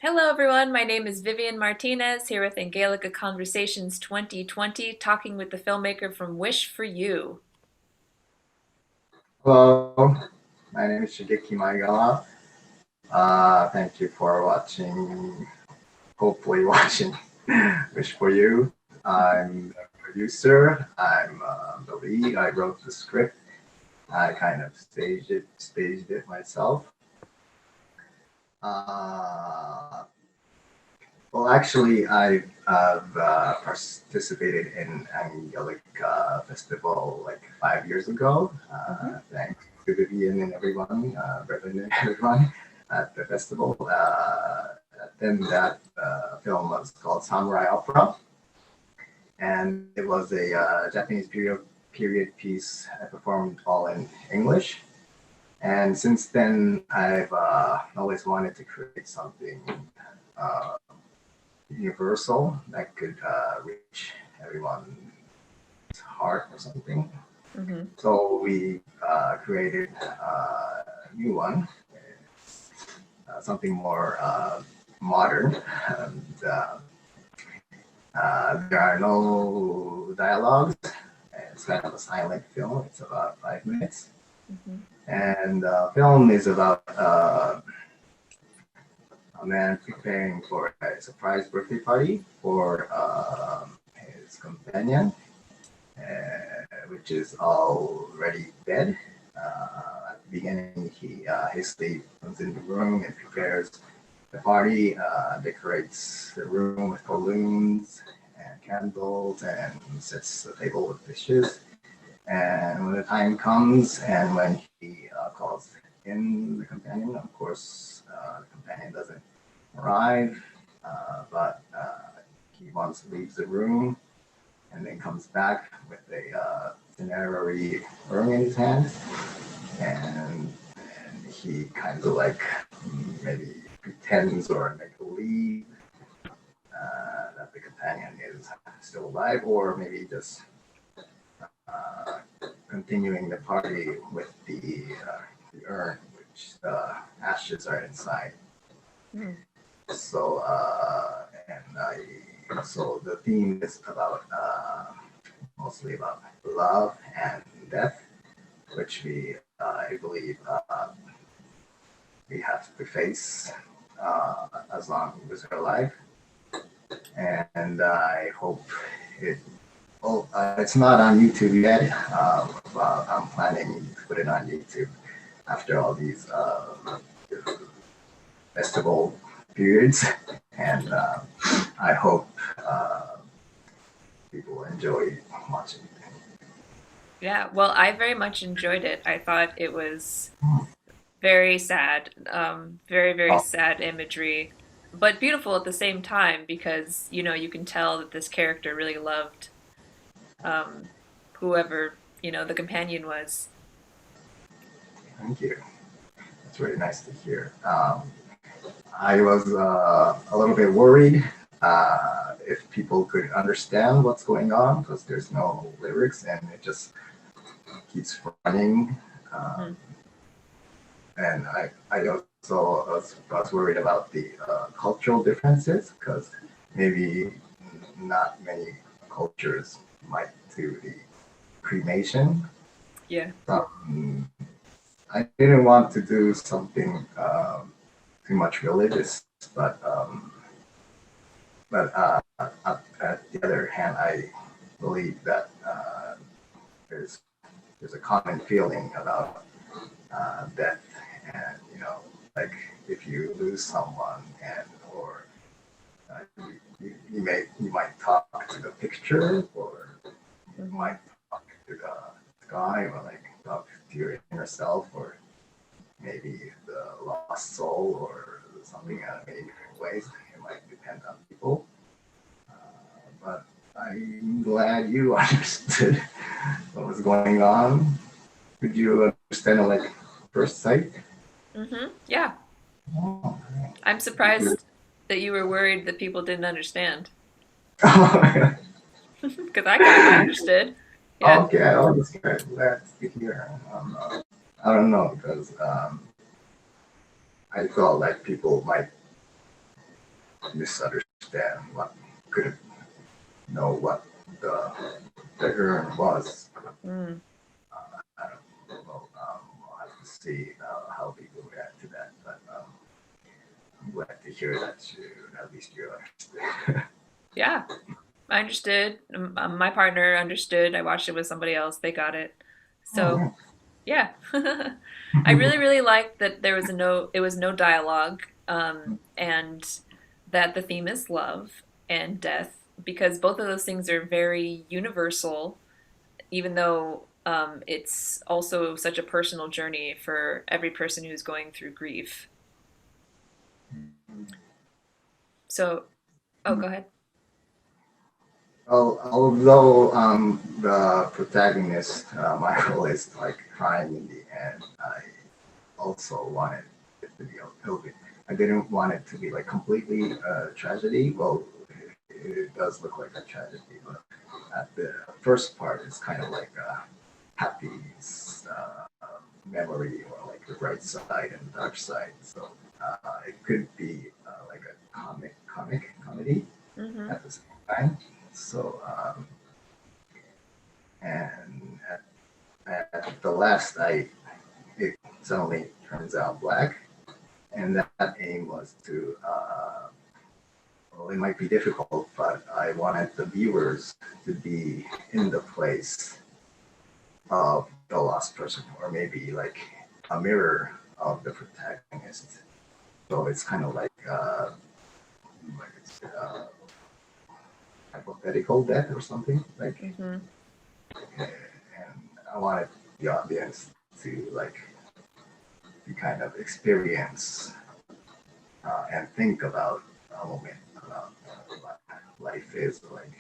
Hello, everyone. My name is Vivian Martinez here with Angaelica Conversations 2020, talking with the filmmaker from Wish for You. Hello, my name is Shigeki Maegawa. Thank you for watching, hopefully watching Wish for You. I'm the producer, I'm the lead, I wrote the script, I kind of staged it myself. Well, actually, I've participated in Angaelica Festival like 5 years ago. Thanks to Vivian and everyone, Brendan and everyone at the festival. Then that film was called Samurai Opera, and it was a Japanese period piece. I performed all in English. And since then, I've always wanted to create something universal that could reach everyone's heart or something. So we created a new one, something more modern. And, there are no dialogues. It's kind of a silent film. It's about 5 minutes. And the film is about a man preparing for a surprise birthday party for his companion, which is already dead. At the beginning, he hastily comes in the room and prepares the party, decorates the room with balloons and candles, and sets the table with dishes. And when the time comes, and when he calls in the companion, of course, the companion doesn't arrive, but he once leaves the room and then comes back with a temporary ring in his hand, and he kind of like maybe pretends or make believe that the companion is still alive, or maybe just continuing the party with the urn, which the ashes are inside. So so the theme is about mostly about love and death, which I believe we have to face as long as we're alive. And I hope it. Well, it's not on YouTube yet. But I'm planning to put it on YouTube after all these festival periods, and I hope people enjoy watching it. Yeah, well, I very much enjoyed it. I thought it was very sad, very, very Oh, sad imagery, but beautiful at the same time because, you can tell that this character really loved um, whoever, the companion was. thank you. It's really nice to hear. I was a little bit worried if people could understand what's going on because there's no lyrics and it just keeps running. Hmm. And I also was worried about the cultural differences because maybe not many cultures might do the cremation. Yeah. I didn't want to do something too much religious, but at the other hand, I believe that there's there's a common feeling about death, and like if you lose someone, and or you might talk to the picture, or you might talk to the sky, or like talk to your inner self, or maybe the lost soul, or something in many different ways. It might depend on people. But I'm glad you understood what was going on. Could you understand it like first sight? Yeah. Oh, I'm thank you. surprised that you were worried that people didn't understand Okay, because I kind of understood. Yeah. oh, that's good. Glad to hear. I don't know because I felt like people might misunderstand couldn't know what the urn was. Mm. I don't know. We'll have to see how people react to that. But I'm glad to hear that at least you understood. Yeah, I understood. My partner understood. I watched it with somebody else. They got it. So Oh, yeah, I yeah. really really liked that there was it was no dialogue, and that the theme is love and death because both of those things are very universal, even though it's also such a personal journey for every person who's going through grief. So, oh, go ahead. Although the protagonist, Michael, is like crying in the end, I also wanted it to be a little bit. I didn't want it to be like completely tragedy. Well, it does look like a tragedy, but at the first part, it's kind of like a happy memory, or like the bright side and the dark side. So it could be like a comedy Mm-hmm. at the same time. So and at the last, it suddenly turns out black, and that aim was to. Well, it might be difficult, but I wanted the viewers to be in the place of the lost person, or maybe like a mirror of the protagonist. So it's kind of like it's hypothetical death or something. Mm-hmm. And I wanted the audience to like to kind of experience and think about a moment about what life is like.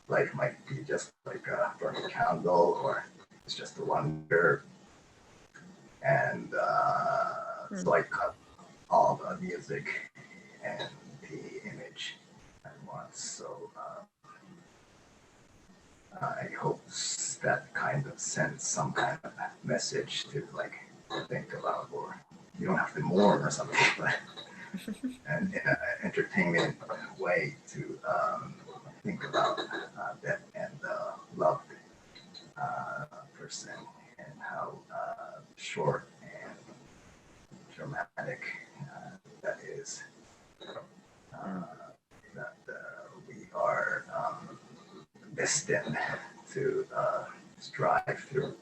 Life might be just like a burning candle, or it's just a wonder. And so I cut all the music and the image at once. So I hope that kind of sends some kind of message to like think about, or you don't have to mourn or something, but and in an entertainment way to think about death and loved person, and how short and dramatic that is. Mm. That we are destined to strive through.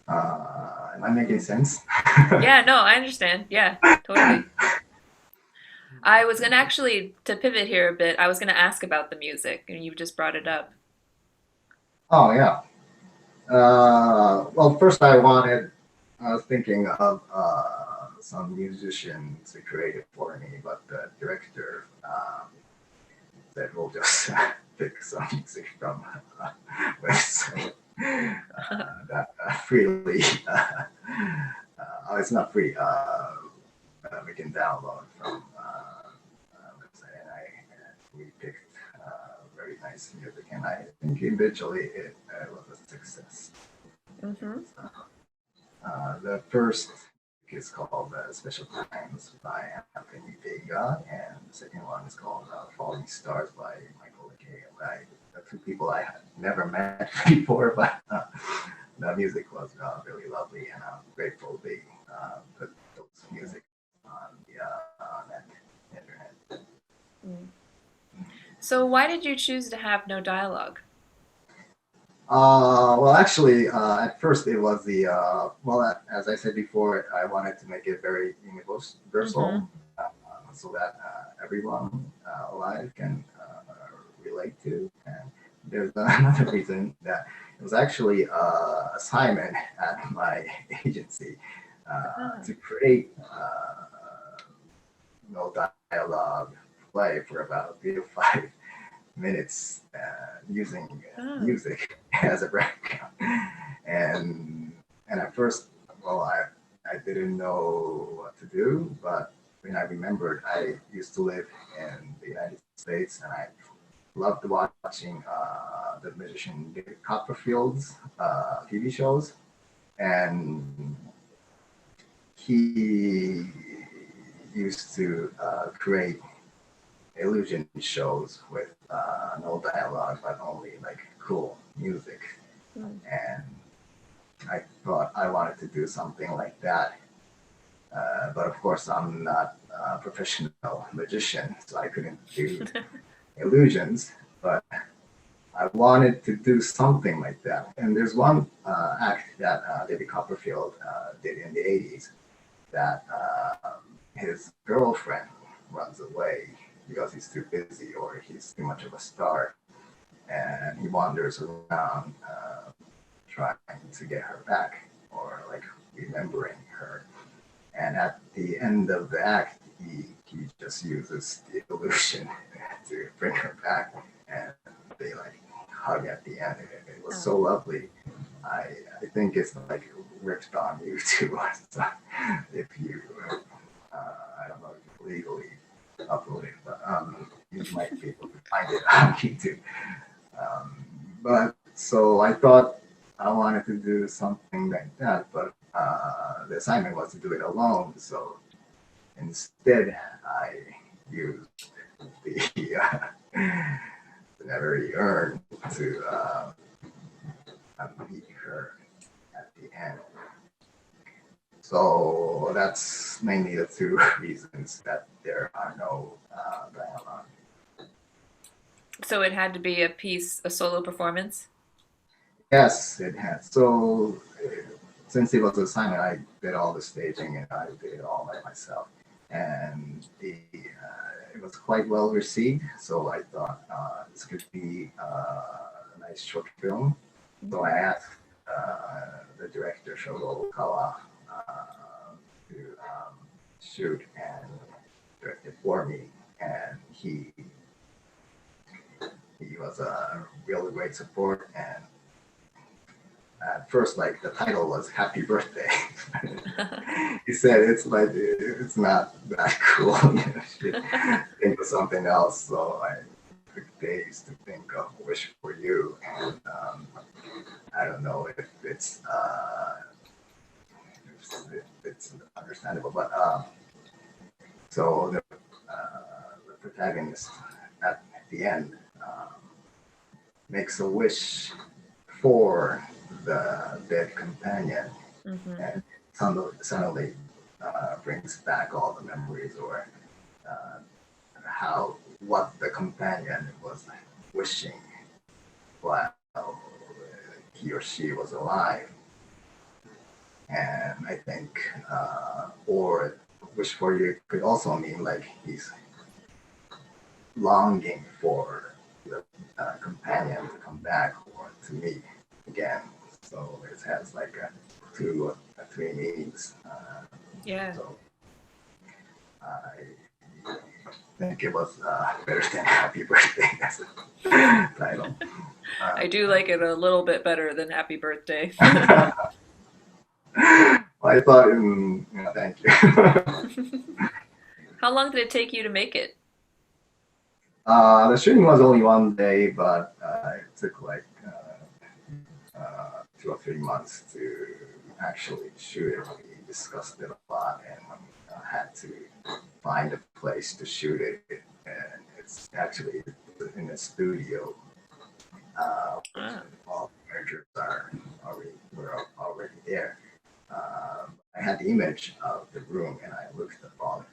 Am I making Mm. sense? Yeah, no, I understand. Yeah, totally. I was gonna actually, to pivot here a bit, I was gonna ask about the music, and you just brought it up. Oh yeah. Well, first I was thinking of some musicians to create it for me, but the director said we'll just pick some music from website that freely. Oh, it's not free. We can download from website, and we picked very nice music, and I think eventually it was a success. Mm-hmm. The first is called Special Times by Anthony Vega, and the second one is called Falling Stars by Michael K. The two people I had never met before, but the music was really lovely, and I'm grateful they put those music on the internet. Mm. So why did you choose to have no dialogue? Well, actually, at first it was as I said before, I wanted to make it very Mm-hmm. universal, so that everyone alive can relate to. And there's another reason that it was actually assignment at my agency Ah. to create no dialogue play for about 3 to 5 minutes using Ah. music as a background. And at first, well, I didn't know what to do, but when I remembered, I used to live in the United States, and I loved watching the musician David Copperfield's TV shows, and he used to create illusion shows with no dialogue, but only like cool music. And I thought I wanted to do something like that. But of course, I'm not a professional magician, so I couldn't do illusions. But I wanted to do something like that. And there's one act that David Copperfield did in the 80s that his girlfriend runs away because he's too busy or he's too much of a star. And he wanders around trying to get her back or like remembering her. And at the end of the act, he just uses the illusion to bring her back. And they like hug at the end. It was so lovely. I think it's like ripped on YouTube. So if you, I don't know if you legally upload it, but you might be able to find it on YouTube. But so I thought I wanted to do something like that, but the assignment was to do it alone. So instead, I used the whatever he earned to meet her at the end. So that's mainly the two reasons that there are no dialogue. So it had to be a solo performance? Yes, it had. So since it was an assignment, I did all the staging and I did it all by myself. And it was quite well received. So I thought this could be a nice short film. So I asked the director, Shogo Okawa, to shoot and direct it for me. And he was a really great support. And at first, like the title was "Happy Birthday." He said it's like it's not that cool. You should think of something else. So I took days to think of "Wish for You," and I don't know if it's understandable, but so the protagonist at the end makes a wish for the dead companion, and suddenly brings back all the memories or what the companion was wishing while he or she was alive. And I think, or wish for you could also mean like he's longing for the companion to come back or to meet again. So it has like two or three meanings. Yeah. So I think it was better than Happy Birthday as a title. I do like it a little bit better than Happy Birthday. I thought, thank you. How long did it take you to make it? The shooting was only one day, but it took like 2 or 3 months to actually shoot it. We discussed it a lot and had to find a place to shoot it. And it's actually in a studio. All the managers were already there. I had the image of the room and I looked up all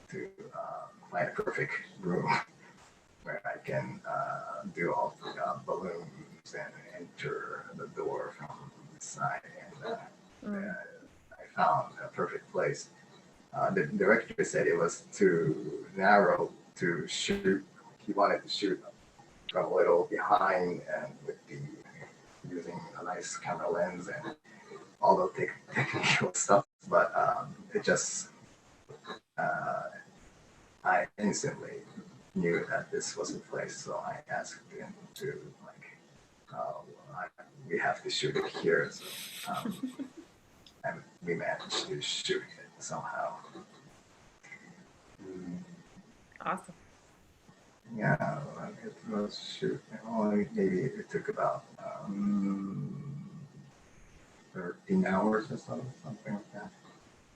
to find a perfect room where I can do all the balloons and enter the door from the side. And I found a perfect place. The director said it was too narrow to shoot. He wanted to shoot from a little behind and with using a nice camera lens and all the technical stuff. But it just, I instantly knew that this was the place. So I asked him to we have to shoot it here. So, and we managed to shoot it somehow. Awesome. Yeah, it was shoot. Maybe it took about 13 hours or something like that.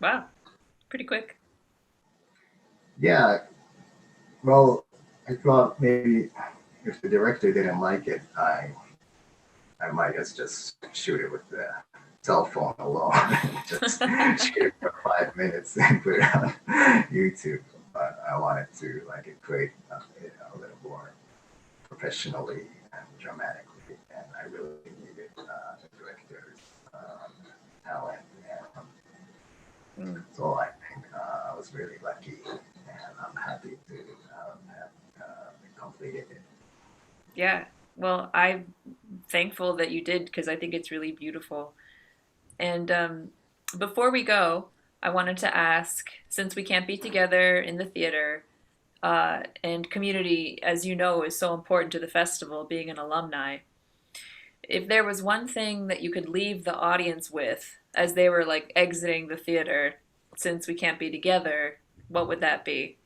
Wow. Pretty quick. Yeah, well, I thought maybe if the director didn't like it, I might just shoot it with the cell phone alone, just shoot it for 5 minutes and put it on YouTube. But I wanted to like equate it a little more professionally and dramatically, and I really needed the director's talent. And so I think I was really lucky, and I'm happy to have completed it. Yeah. Well, I'm thankful that you did because I think it's really beautiful. And before we go, I wanted to ask, since we can't be together in the theater, and community, as you know, is so important to the festival, being an alumni. If there was one thing that you could leave the audience with as they were like exiting the theater, since we can't be together, what would that be?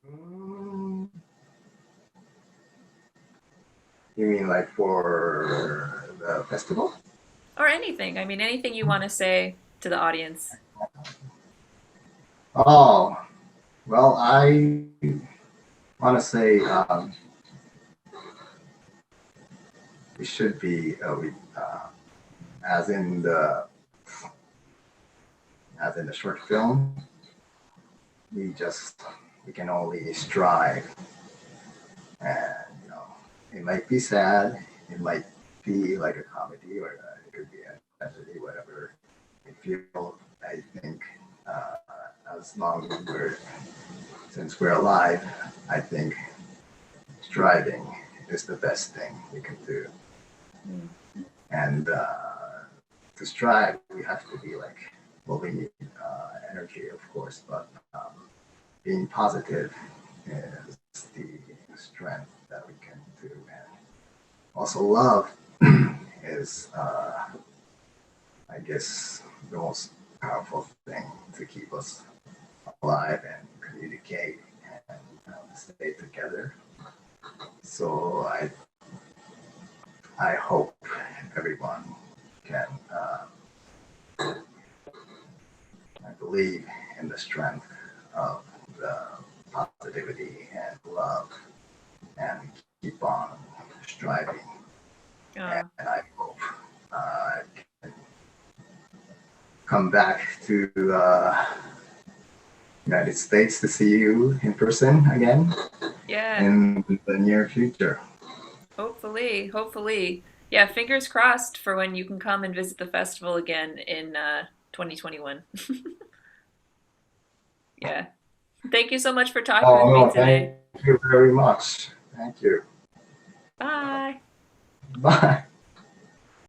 Mm, You mean like for the festival? Or anything. I mean, anything you want to say to the audience. Oh, well, I want to say we should be, as in the short film, we just we can only strive, and it might be sad, it might be like a comedy, or it could be a tragedy, whatever. I feel, I think, uh, as long as since we're alive, I think striving is the best thing we can do. Mm. And to strive, we have to be like, well, we need energy, of course, but being positive is the strength that we can do. And also, love is, I guess, the most powerful thing to keep us alive and communicate and stay together. So I hope everyone can I believe in the strength of the positivity and love and keep on striving. Uh, And I hope I can come back to United States to see you in person again yeah, in the near future. hopefully, hopefully. Yeah, fingers crossed for when you can come and visit the festival again in 2021. Yeah. Thank you so much for talking with Oh me no, thank today. you very much. Thank you. Bye. Bye.